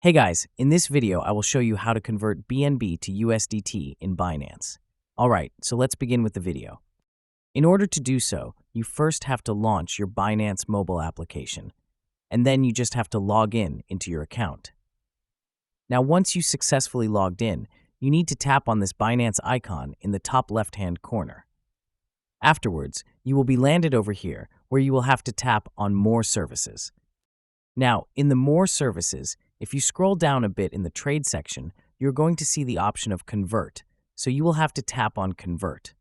Hey guys, in this video I will show you how to convert BNB to USDT in Binance. Alright, so let's begin with the video. In order to do so, you first have to launch your Binance mobile application, and then you just have to log in into your account. Now once you successfully logged in, you need to tap on this Binance icon in the top left-hand corner. Afterwards, you will be landed over here where you will have to tap on More Services. Now, in the More Services, if you scroll down a bit in the Trade section, you're going to see the option of Convert, so you will have to tap on Convert.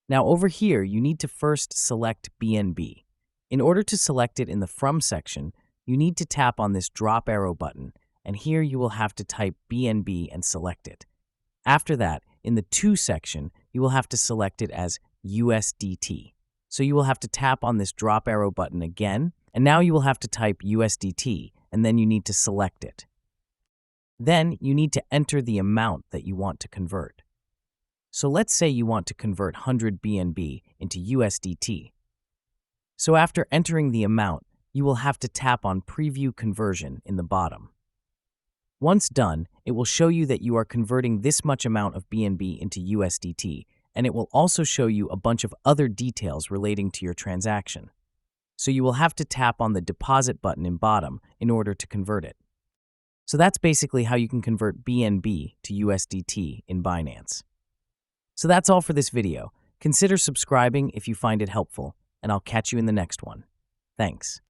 Now over here, you need to first select BNB. In order to select it in the From section, you need to tap on this drop arrow button, and here you will have to type BNB and select it. After that, in the To section, you will have to select it as USDT. So you will have to tap on this drop arrow button again, and now you will have to type USDT, and then you need to select it. Then you need to enter the amount that you want to convert. So let's say you want to convert 100 BNB into USDT. So after entering the amount, you will have to tap on Preview Conversion in the bottom. Once done, it will show you that you are converting this much amount of BNB into USDT, and it will also show you a bunch of other details relating to your transaction. So you will have to tap on the deposit button in bottom in order to convert it. So that's basically how you can convert BNB to USDT in Binance. So that's all for this video. Consider subscribing if you find it helpful, and I'll catch you in the next one. Thanks.